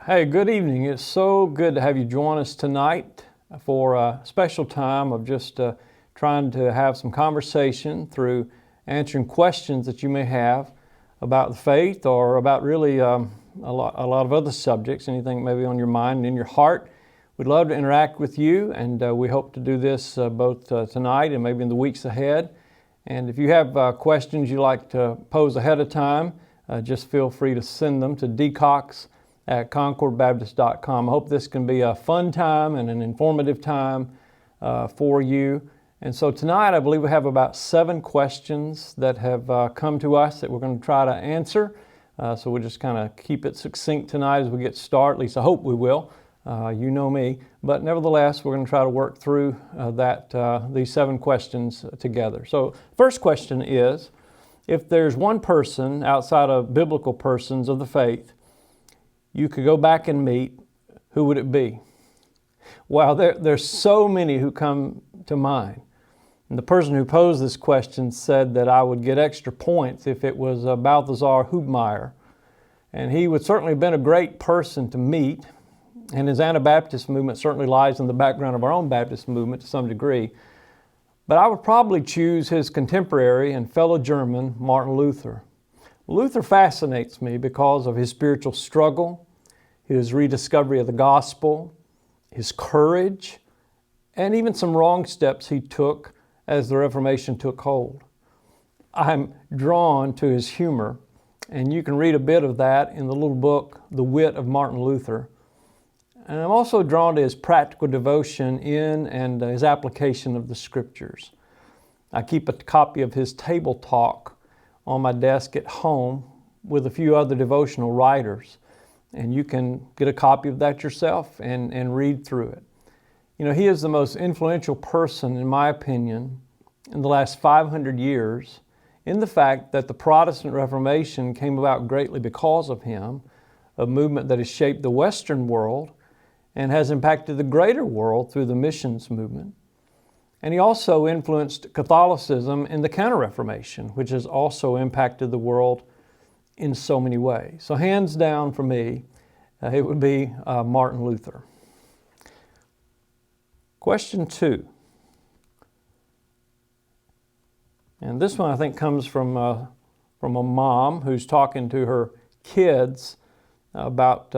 Hey, good evening. It's so good to have you join us tonight for a special time of just trying to have some conversation through answering questions that you may have about the faith or about really a lot of other subjects, anything maybe on your mind and in your heart. We'd love to interact with you, and we hope to do this both tonight and maybe in the weeks ahead. And if you have questions you'd like to pose ahead of time, just feel free to send them to dcox@concordbaptist.com. I hope this can be a fun time and an informative time for you. And so tonight I believe we have about 7 questions that have come to us that we're going to try to answer. So we'll just kind of keep it succinct tonight as we get started. At least I hope we will. You know me. But nevertheless, we're going to try to work through these 7 questions together. So first question is, if there's one person outside of biblical persons of the faith you could go back and meet, who would it be? Well, there's so many who come to mind. And the person who posed this question said that I would get extra points if it was Balthasar Hubmaier. And he would certainly have been a great person to meet. And his Anabaptist movement certainly lies in the background of our own Baptist movement to some degree. But I would probably choose his contemporary and fellow German, Martin Luther. Luther fascinates me because of his spiritual struggle, his rediscovery of the gospel, his courage, and even some wrong steps he took as the Reformation took hold. I'm drawn to his humor, and you can read a bit of that in the little book, The Wit of Martin Luther. And I'm also drawn to his practical devotion in and his application of the Scriptures. I keep a copy of his Table Talk on my desk at home with a few other devotional writers. And you can get a copy of that yourself and read through it. You know, he is the most influential person, in my opinion, in the last 500 years in the fact that the Protestant Reformation came about greatly because of him, a movement that has shaped the Western world and has impacted the greater world through the missions movement. And he also influenced Catholicism in the Counter-Reformation, which has also impacted the world in so many ways. So hands down for me, it would be Martin Luther. Question 2. And this one I think comes from a mom who's talking to her kids about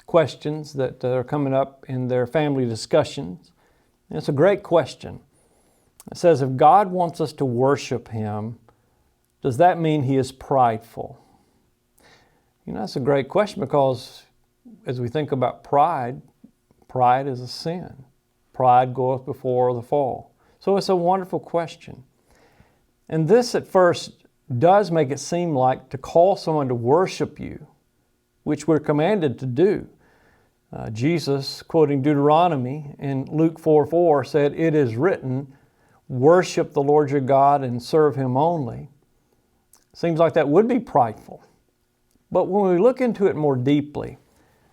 questions that are coming up in their family discussions. And it's a great question. It says, if God wants us to worship Him, does that mean He is prideful? You know, that's a great question because as we think about pride, pride is a sin. Pride goeth before the fall. So it's a wonderful question. And this at first does make it seem like to call someone to worship you, which we're commanded to do. Jesus, quoting Deuteronomy in Luke 4:4, said, "It is written, worship the Lord your God and serve Him only." Seems like that would be prideful. But when we look into it more deeply,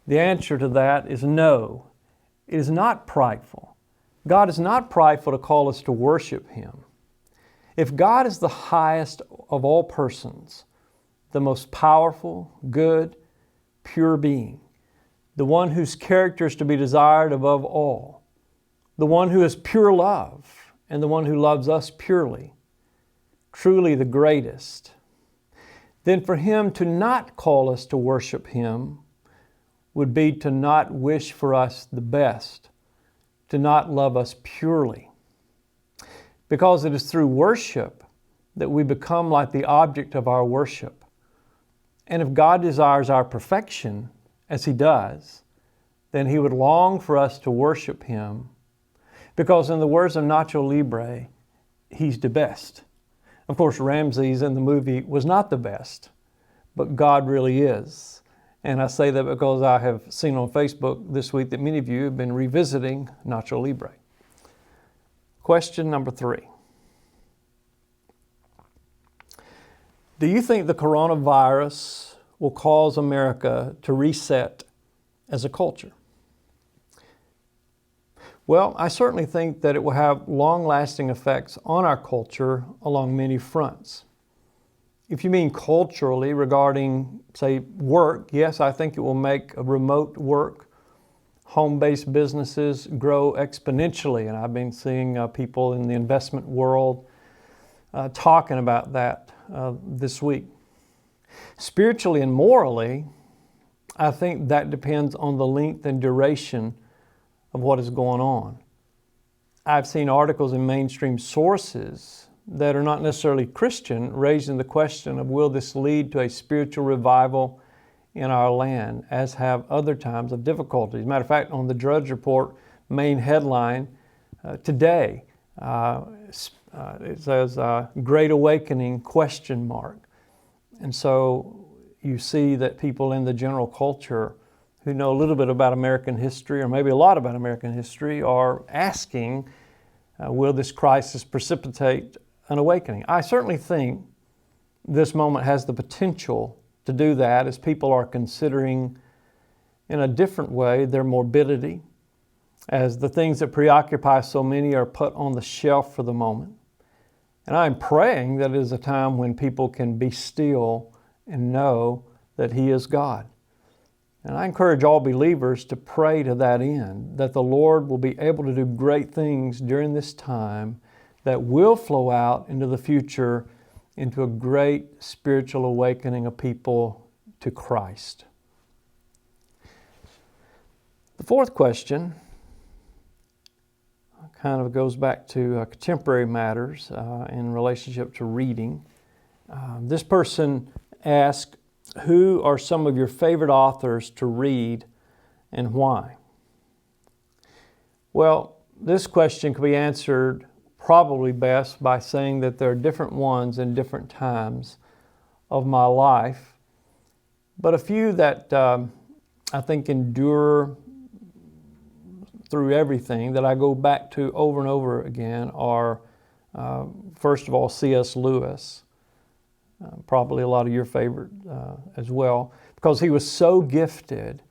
the answer to that is no. It is not prideful. God is not prideful to call us to worship Him. If God is the highest of all persons, the most powerful, good, pure being, the one whose character is to be desired above all, the one who is pure love, and the one who loves us purely, truly the greatest, then for Him to not call us to worship Him would be to not wish for us the best, to not love us purely. Because it is through worship that we become like the object of our worship. And if God desires our perfection, as He does, then He would long for us to worship Him, because in the words of Nacho Libre, He's the best. Of course, Ramses in the movie was not the best, but God really is. And I say that because I have seen on Facebook this week that many of you have been revisiting Nacho Libre. Question number 3. Do you think the coronavirus will cause America to reset as a culture? Well, I certainly think that it will have long-lasting effects on our culture along many fronts. If you mean culturally regarding, say, work, yes, I think it will make remote work, home-based businesses grow exponentially. And I've been seeing people in the investment world talking about that this week. Spiritually and morally, I think that depends on the length and duration of what is going on. I've seen articles in mainstream sources that are not necessarily Christian raising the question of, will this lead to a spiritual revival in our land, as have other times of difficulties. Matter of fact, on the Drudge Report main headline today, it says, Great Awakening, ? And so you see that people in the general culture who know a little bit about American history, or maybe a lot about American history, are asking, will this crisis precipitate an awakening? I certainly think this moment has the potential to do that, as people are considering in a different way their morbidity, as the things that preoccupy so many are put on the shelf for the moment. And I'm praying that it is a time when people can be still and know that He is God. And I encourage all believers to pray to that end, that the Lord will be able to do great things during this time that will flow out into the future, into a great spiritual awakening of people to Christ. The fourth question kind of goes back to contemporary matters in relationship to reading. This person asked, who are some of your favorite authors to read and why? Well, this question can be answered probably best by saying that there are different ones in different times of my life, but a few that I think endure through everything, that I go back to over and over again, are first of all C.S. Lewis, probably a lot of your favorite as well, because he was so gifted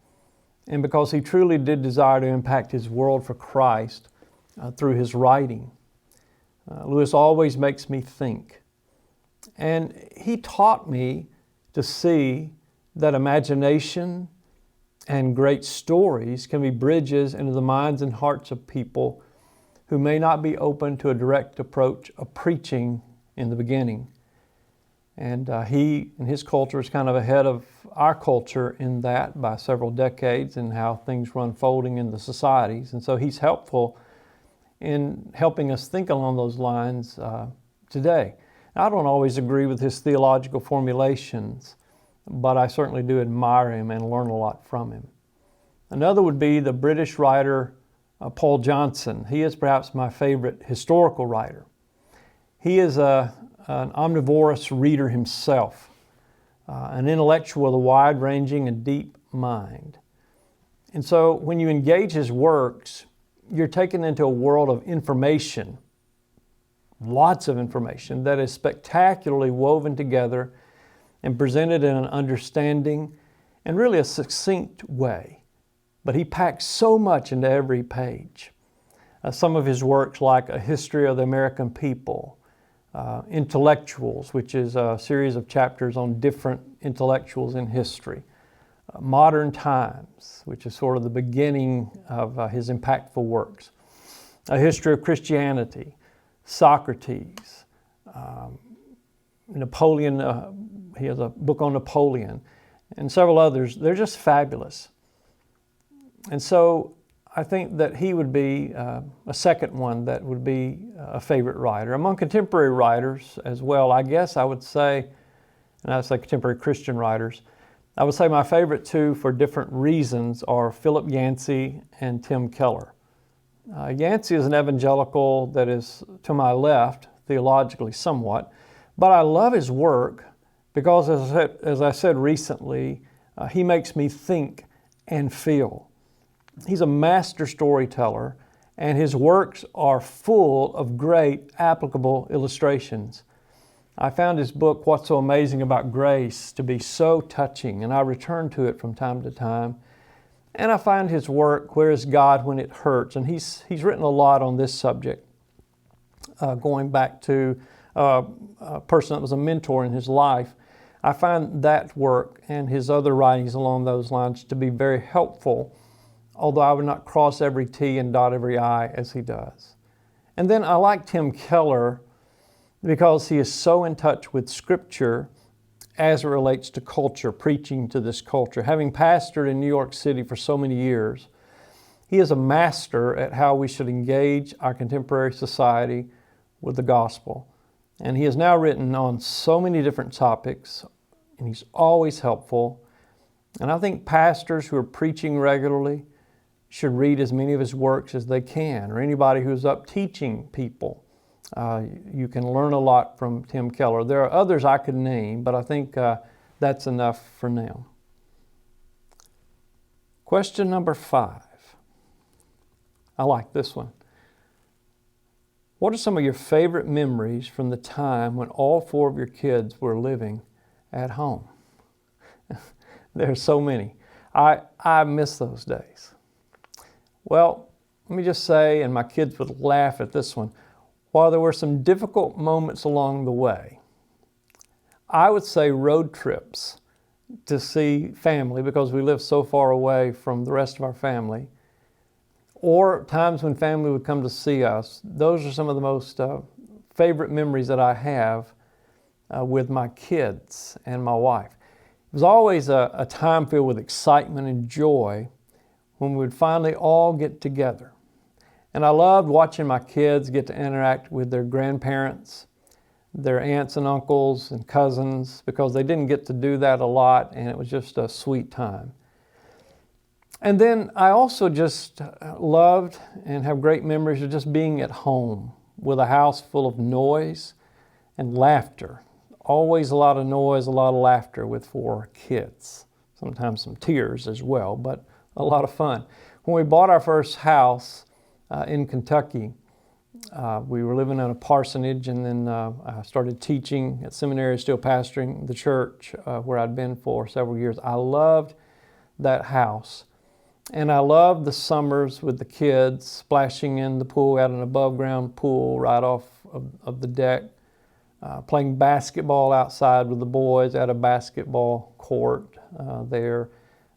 and because he truly did desire to impact his world for Christ through his writing. Lewis always makes me think. And he taught me to see that imagination and great stories can be bridges into the minds and hearts of people who may not be open to a direct approach of preaching in the beginning. And he and his culture is kind of ahead of our culture in that by several decades, and how things were unfolding in the societies. And so he's helpful in helping us think along those lines today. I don't always agree with his theological formulations, but I certainly do admire him and learn a lot from him. Another would be the British writer Paul Johnson. He is perhaps my favorite historical writer. He is an omnivorous reader himself, an intellectual with a wide-ranging and deep mind. And so when you engage his works, you're taken into a world of information, lots of information that is spectacularly woven together and presented in an understanding and really a succinct way. But he packs so much into every page. Some of his works, like A History of the American People, Intellectuals, which is a series of chapters on different intellectuals in history, Modern Times, which is sort of the beginning of his impactful works, A History of Christianity, Socrates, Napoleon, he has a book on Napoleon, and several others. They're just fabulous. And so I think that he would be a second one that would be a favorite writer. Among contemporary writers as well, I guess I would say, and I would say contemporary Christian writers, I would say my favorite two for different reasons are Philip Yancey and Tim Keller. Yancey is an evangelical that is to my left, theologically somewhat, but I love his work because, as I said recently, he makes me think and feel. He's a master storyteller, and his works are full of great applicable illustrations. I found his book, What's So Amazing About Grace, to be so touching, and I return to it from time to time. And I find his work, Where is God When It Hurts? And he's written a lot on this subject, going back to a person that was a mentor in his life. I find that work and his other writings along those lines to be very helpful, although I would not cross every T and dot every I as he does. And then I like Tim Keller because he is so in touch with Scripture as it relates to culture, preaching to this culture. Having pastored in New York City for so many years, he is a master at how we should engage our contemporary society with the gospel. And he has now written on so many different topics, and he's always helpful. And I think pastors who are preaching regularly should read as many of his works as they can, or anybody who's up teaching people. You can learn a lot from Tim Keller. There are others I could name, but I think that's enough for now. Question number 5. I like this one. What are some of your favorite memories from the time when all 4 of your kids were living at home? There are so many. I miss those days. Well, let me just say, and my kids would laugh at this one, while there were some difficult moments along the way, I would say road trips to see family because we live so far away from the rest of our family, or times when family would come to see us. Those are some of the most favorite memories that I have with my kids and my wife. It was always a time filled with excitement and joy when we would finally all get together. And I loved watching my kids get to interact with their grandparents, their aunts and uncles and cousins, because they didn't get to do that a lot, and it was just a sweet time. And then I also just loved and have great memories of just being at home with a house full of noise and laughter. Always a lot of noise, a lot of laughter with 4 kids. Sometimes some tears as well, but a lot of fun. When we bought our first house in Kentucky, we were living in a parsonage, and then I started teaching at seminary, still pastoring the church where I'd been for several years. I loved that house. And I loved the summers with the kids splashing in the pool, at an above ground pool right off of the deck, playing basketball outside with the boys at a basketball court there.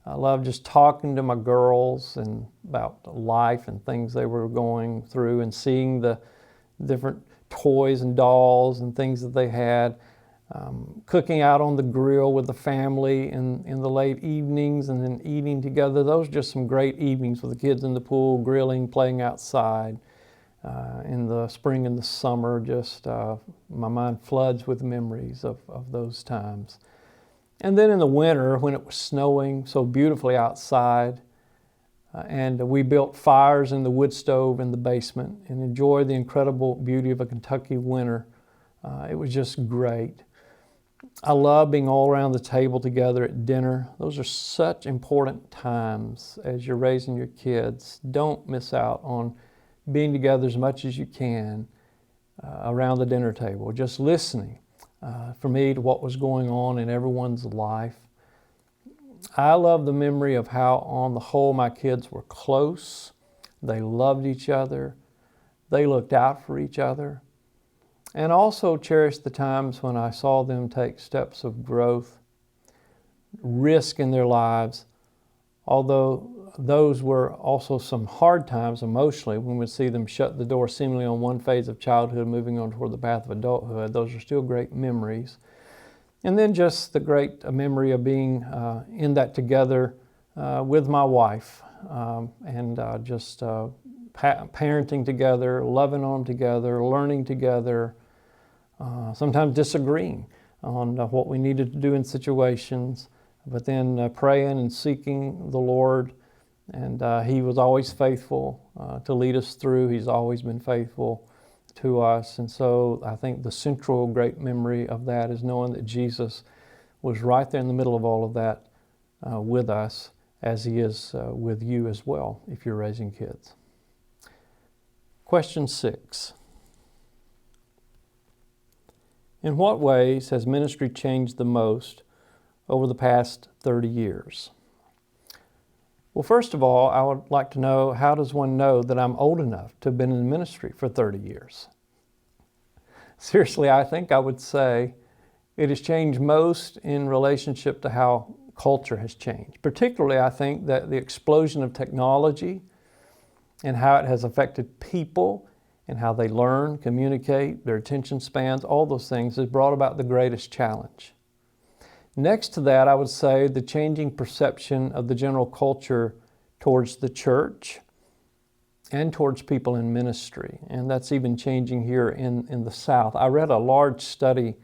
I loved just talking to my girls and about life and things they were going through, and seeing the different toys and dolls and things that they had. Cooking out on the grill with the family in the late evenings, and then eating together. Those are just some great evenings with the kids in the pool, grilling, playing outside. In the spring and the summer, just my mind floods with memories of those times. And then in the winter, when it was snowing so beautifully outside, and we built fires in the wood stove in the basement and enjoyed the incredible beauty of a Kentucky winter. It was just great. I love being all around the table together at dinner. Those are such important times as you're raising your kids. Don't miss out on being together as much as you can around the dinner table, just listening for me to what was going on in everyone's life. I love the memory of how, on the whole, my kids were close. They loved each other. They looked out for each other. And also cherished the times when I saw them take steps of growth, risk in their lives, although those were also some hard times emotionally when we see them shut the door seemingly on one phase of childhood, moving on toward the path of adulthood. Those are still great memories. And then just the great memory of being in that together with my wife, and just parenting together, loving on together, learning together, sometimes disagreeing on what we needed to do in situations, but then praying and seeking the Lord. And He was always faithful to lead us through. He's always been faithful to us. And so I think the central great memory of that is knowing that Jesus was right there in the middle of all of that with us, as He is with you as well if you're raising kids. Question 6. In what ways has ministry changed the most over the past 30 years? Well, first of all, I would like to know, how does one know that I'm old enough to have been in ministry for 30 years? Seriously, I think I would say it has changed most in relationship to how culture has changed. Particularly, I think that the explosion of technology and how it has affected people and how they learn, communicate, their attention spans, all those things has brought about the greatest challenge. Next to that, I would say the changing perception of the general culture towards the church and towards people in ministry. And that's even changing here in the South. I read a large study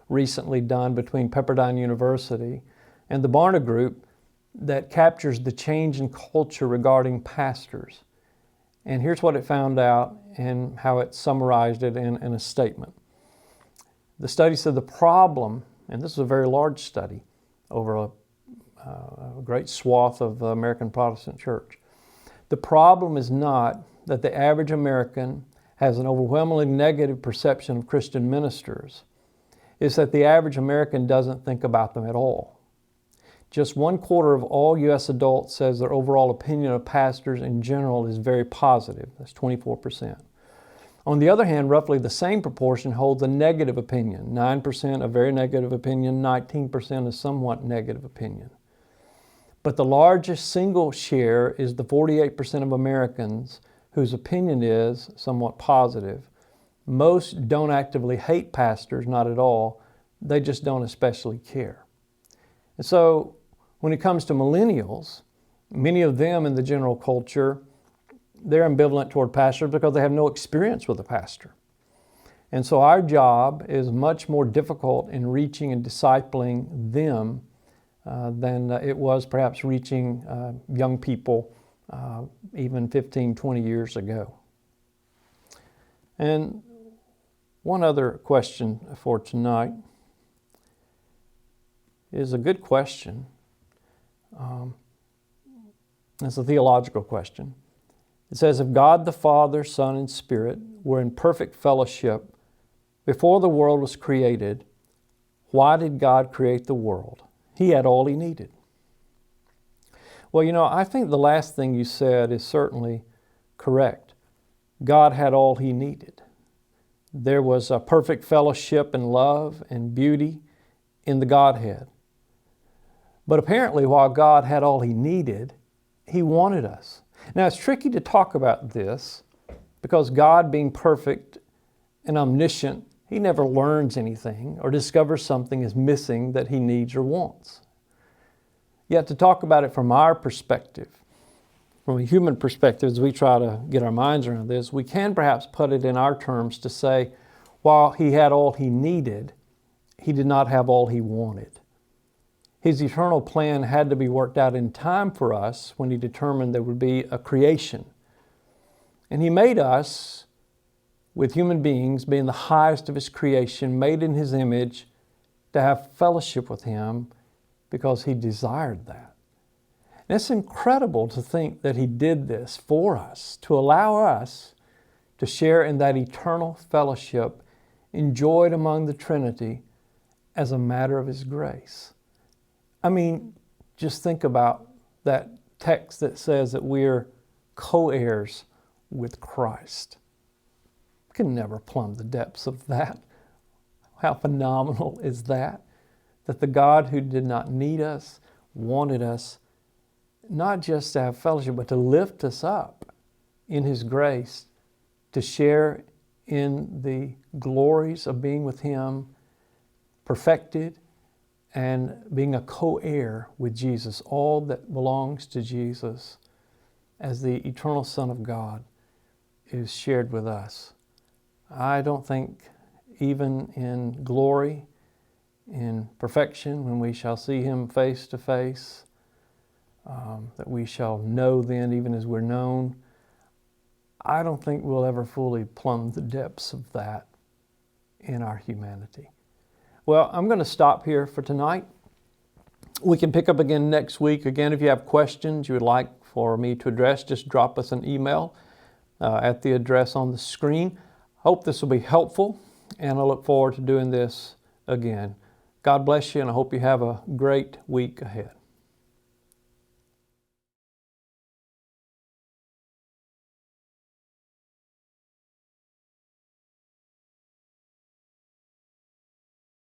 recently done between Pepperdine University and the Barna Group that captures the change in culture regarding pastors. And here's what it found out and how it summarized it in a statement. The study said the problem, and this is a very large study over a great swath of the American Protestant church. The problem is not that the average American has an overwhelmingly negative perception of Christian ministers. It's that the average American doesn't think about them at all. Just 1/4 of all U.S. adults says their overall opinion of pastors in general is very positive. That's 24%. On the other hand, roughly the same proportion holds a negative opinion. 9% a very negative opinion, 19% a somewhat negative opinion. But the largest single share is the 48% of Americans whose opinion is somewhat positive. Most don't actively hate pastors, not at all. They just don't especially care. And so when it comes to millennials, many of them in the general culture, they're ambivalent toward pastors because they have no experience with a pastor. And so our job is much more difficult in reaching and discipling them than it was perhaps reaching young people even 15, 20 years ago. And one other question for tonight is a good question. It's a theological question. It says, if God the Father, Son, and Spirit were in perfect fellowship before the world was created, why did God create the world? He had all He needed. Well, I think the last thing you said is certainly correct. God had all He needed. There was a perfect fellowship and love and beauty in the Godhead. But apparently, while God had all He needed, He wanted us. Now, it's tricky to talk about this because God, being perfect and omniscient, He never learns anything or discovers something is missing that He needs or wants. Yet to talk about it from our perspective, from a human perspective, as we try to get our minds around this, we can perhaps put it in our terms to say, while He had all He needed, He did not have all He wanted. His eternal plan had to be worked out in time for us when He determined there would be a creation. And He made us, with human beings being the highest of His creation, made in His image, to have fellowship with Him because He desired that. And it's incredible to think that He did this for us, to allow us to share in that eternal fellowship enjoyed among the Trinity as a matter of His grace. I mean, just think about that text that says that we're co-heirs with Christ. We can never plumb the depths of that. How phenomenal is that? That the God who did not need us, wanted us, not just to have fellowship, but to lift us up in His grace, to share in the glories of being with Him, perfected, and being a co-heir with Jesus, all that belongs to Jesus as the eternal Son of God is shared with us. I don't think even in glory, in perfection, when we shall see Him face to face, that we shall know then even as we're known, I don't think we'll ever fully plumb the depths of that in our humanity. Well, I'm going to stop here for tonight. We can pick up again next week. Again, if you have questions you would like for me to address, just drop us an email at the address on the screen. Hope this will be helpful, and I look forward to doing this again. God bless you, and I hope you have a great week ahead.